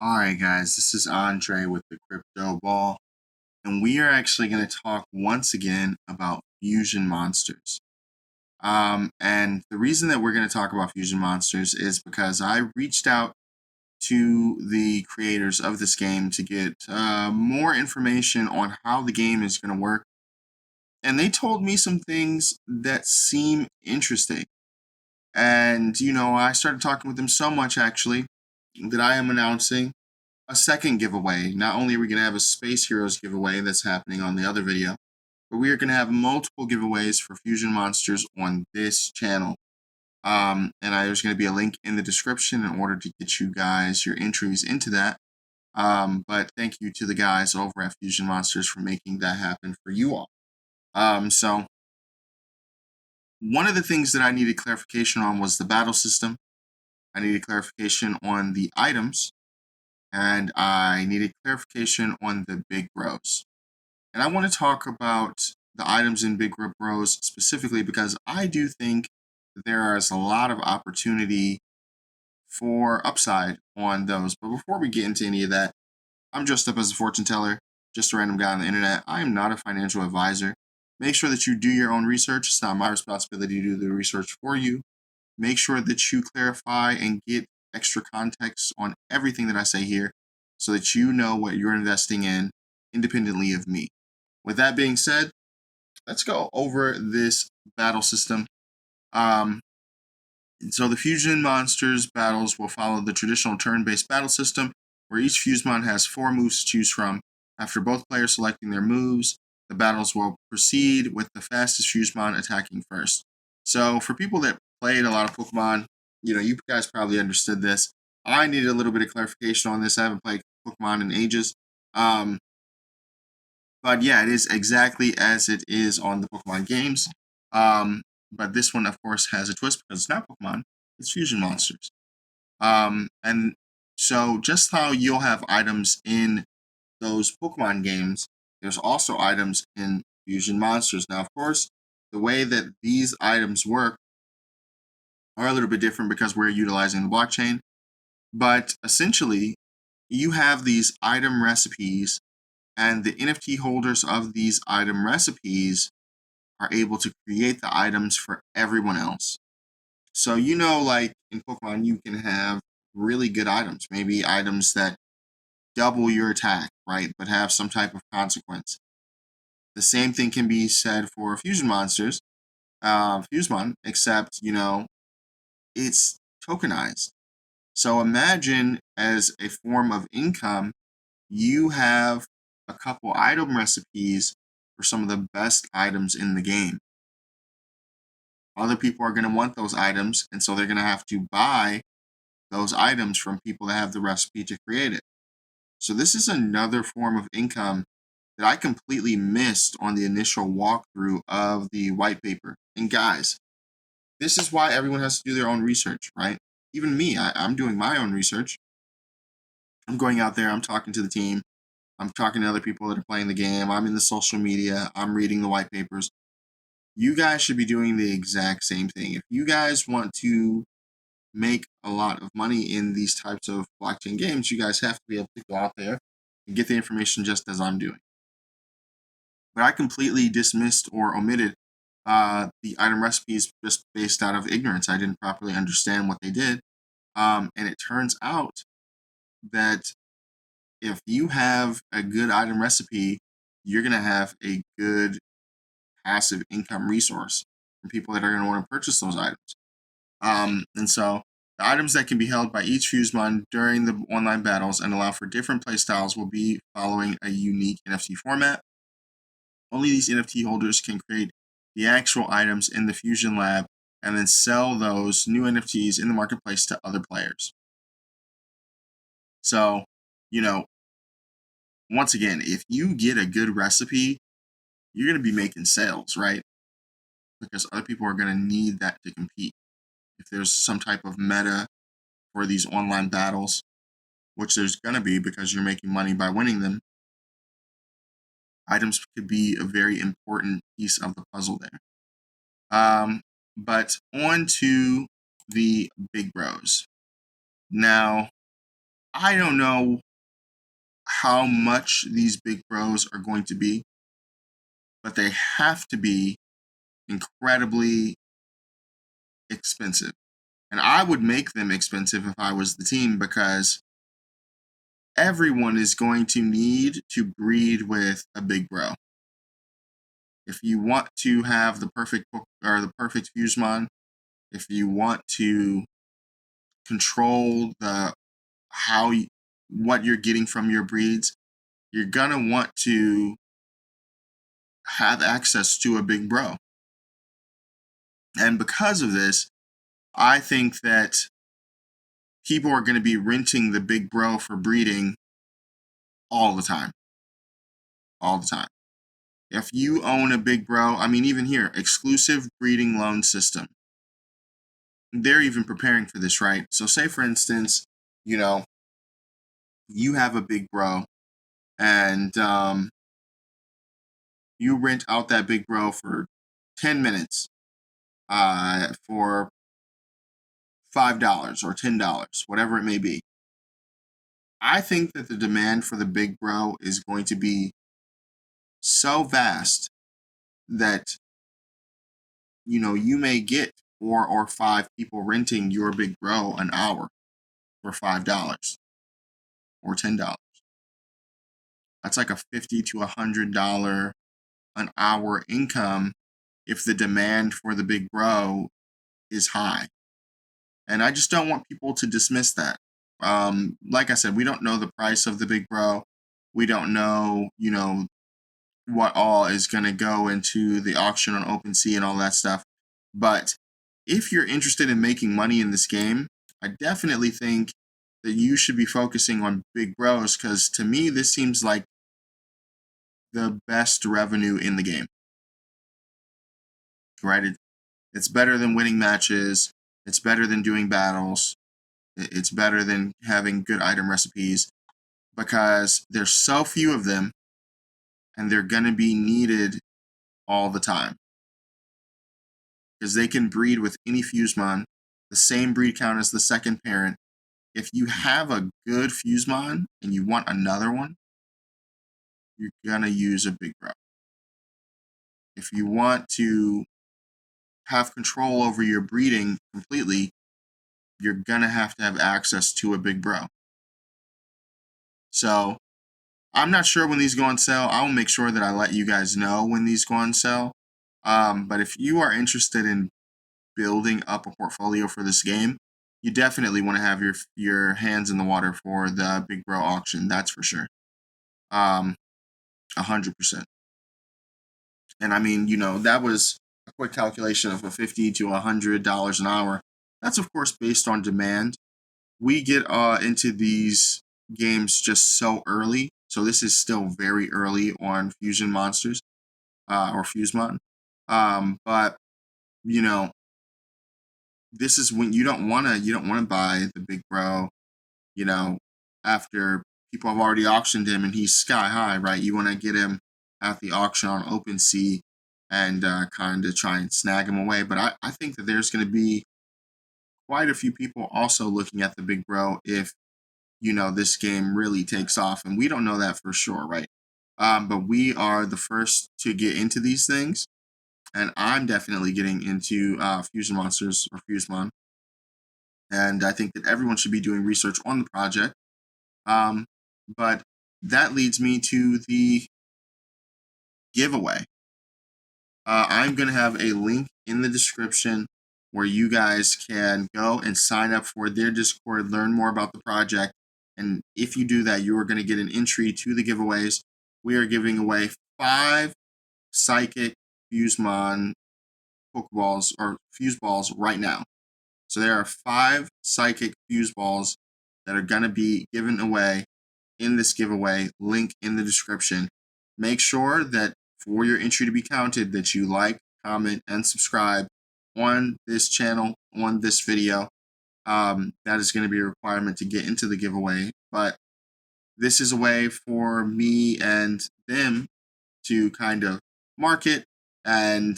Alright guys, this is Andre with the Crypto Ball, and we are actually going to talk once again about fusion monsters. And the reason that we're going to talk about fusion monsters is because I reached out to the creators of this game to get more information on how the game is going to work. And they told me some things that seem interesting. And, I started talking with them so much actually that I am announcing a second giveaway. Not only are we going to have a Space Heroes giveaway that's happening on the other video, but we are going to have multiple giveaways for Fusion Monsters on this channel. There's going to be a link in the description in order to get you guys your entries into that. But thank you to the guys over at Fusion Monsters for making that happen for you all. So one of the things that I needed clarification on was the battle system. I needed clarification on the items. And I needed clarification on the big bros. And I want to talk about the items in big bros specifically because I do think there is a lot of opportunity for upside on those. But before we get into any of that, I'm dressed up as a fortune teller, just a random guy on the internet. I am not a financial advisor. Make sure that you do your own research. It's not my responsibility to do the research for you. Make sure that you clarify and get extra context on everything that I say here so that you know what you're investing in independently of me. With that being said, let's go over this battle system. So the Fusion Monsters battles will follow the traditional turn-based battle system where each Fusemon has 4 moves to choose from. After both players selecting their moves, the battles will proceed with the fastest Fusemon attacking first. So for people that played a lot of Pokemon, you guys probably understood this. I needed a little bit of clarification on this. I haven't played Pokemon in ages. But yeah, it is exactly as it is on the Pokemon games. But this one, of course, has a twist because it's not Pokemon. It's Fusion Monsters. And so just how you'll have items in those Pokemon games, there's also items in Fusion Monsters. Now, of course, the way that these items work are a little bit different because we're utilizing the blockchain. But essentially, you have these item recipes, and the NFT holders of these item recipes are able to create the items for everyone else. So, like in Pokemon, you can have really good items, maybe items that double your attack, right, but have some type of consequence. The same thing can be said for Fusion Monsters, Fusemon, except, it's tokenized. So imagine as a form of income, you have a couple item recipes for some of the best items in the game. Other people are going to want those items, and so they're going to have to buy those items from people that have the recipe to create it. So this is another form of income that I completely missed on the initial walkthrough of the white paper. And guys, this is why everyone has to do their own research, right? Even me, I'm doing my own research. I'm going out there, I'm talking to the team, I'm talking to other people that are playing the game, I'm in the social media, I'm reading the white papers. You guys should be doing the exact same thing. If you guys want to make a lot of money in these types of blockchain games, you guys have to be able to go out there and get the information just as I'm doing. But I completely dismissed or omitted the item recipes just based out of ignorance. I didn't properly understand what they did. And it turns out that if you have a good item recipe, you're going to have a good passive income resource from people that are going to want to purchase those items. And so the items that can be held by each Fusemon during the online battles and allow for different playstyles will be following a unique NFT format. Only these NFT holders can create the actual items in the Fusion Lab and then sell those new NFTs in the marketplace to other players. So, once again, if you get a good recipe, you're going to be making sales, right? Because other people are going to need that to compete. If there's some type of meta for these online battles, which there's going to be because you're making money by winning them, items could be a very important piece of the puzzle there. But on to the big bros. Now, I don't know how much these big bros are going to be, but they have to be incredibly expensive. And I would make them expensive if I was the team, because everyone is going to need to breed with a big bro. If you want to have the perfect or the perfect Fusemon, if you want to control what you're getting from your breeds, you're gonna want to have access to a big bro. And because of this, I think that people are going to be renting the big bro for breeding all the time. All the time. If you own a big bro, I mean, even here, exclusive breeding loan system. They're even preparing for this, right? So say, for instance, you have a big bro and you rent out that big bro for 10 minutes for $5 or $10, whatever it may be. I think that the demand for the big bro is going to be so vast that you may get 4 or 5 people renting your big bro an hour for $5 or $10. That's like a $50 to $100 an hour income if the demand for the big bro is high. And I just don't want people to dismiss that. Like I said, we don't know the price of the big bro. We don't know, what all is going to go into the auction on OpenSea and all that stuff. But if you're interested in making money in this game, I definitely think that you should be focusing on big bros, because to me, this seems like the best revenue in the game. Right? It's better than winning matches. It's better than doing battles. It's better than having good item recipes, because there's so few of them and they're going to be needed all the time. Because they can breed with any Fusemon, the same breed count as the second parent. If you have a good Fusemon and you want another one, you're going to use a big bro. If you want to have control over your breeding completely, you're going to have access to a big bro. So I'm not sure when these go on sale. I'll make sure that I let you guys know when these go on sale. But if you are interested in building up a portfolio for this game, you definitely want to have your hands in the water for the big bro auction. That's for sure. 100%. And I mean, that was a quick calculation of a $50 to $100 an hour. That's of course based on demand. We get into these games just so early. So this is still very early on Fusion Monsters or Fusemon. But this is when you don't want to buy the big bro, after people have already auctioned him and he's sky high, right? You want to get him at the auction on OpenSea and kind of try and snag him away. But I think that there's going to be quite a few people also looking at the big bro if this game really takes off, and we don't know that for sure, right? But we are the first to get into these things, and I'm definitely getting into Fusion Monsters or Fusemon, and I think that everyone should be doing research on the project. But that leads me to the giveaway. I'm going to have a link in the description where you guys can go and sign up for their Discord, learn more about the project. And if you do that, you are going to get an entry to the giveaways. We are giving away 5 Psychic Fusemon Pokeballs or Fuse Balls right now. So there are 5 Psychic Fuse Balls that are going to be given away in this giveaway. Link in the description. Make sure that for your entry to be counted, that you like, comment, and subscribe on this channel, on this video. That is going to be a requirement to get into the giveaway. But this is a way for me and them to kind of market and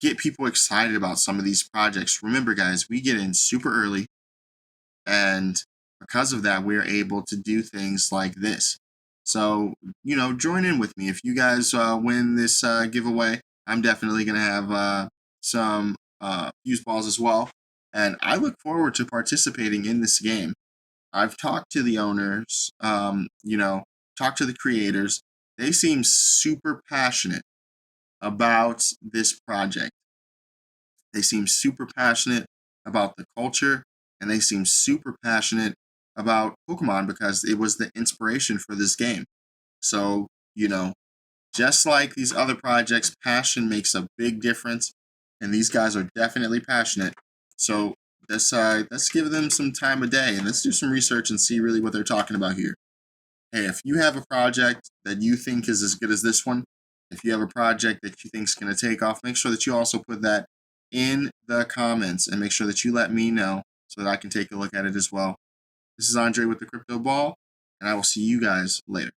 get people excited about some of these projects. Remember, guys, we get in super early, and because of that, we're able to do things like this. So, join in with me. If you guys win this giveaway, I'm definitely going to have some fuse balls as well. And I look forward to participating in this game. I've talked to the owners, talked to the creators. They seem super passionate about this project. They seem super passionate about the culture, and they seem super passionate about Pokemon because it was the inspiration for this game. So, just like these other projects, passion makes a big difference, and these guys are definitely passionate. So let's give them some time of day and let's do some research and see really what they're talking about here. Hey, if you have a project that you think is as good as this one, if you have a project that you think is going to take off, make sure that you also put that in the comments and make sure that you let me know so that I can take a look at it as well. This is Andre with the Crypto Ball, and I will see you guys later.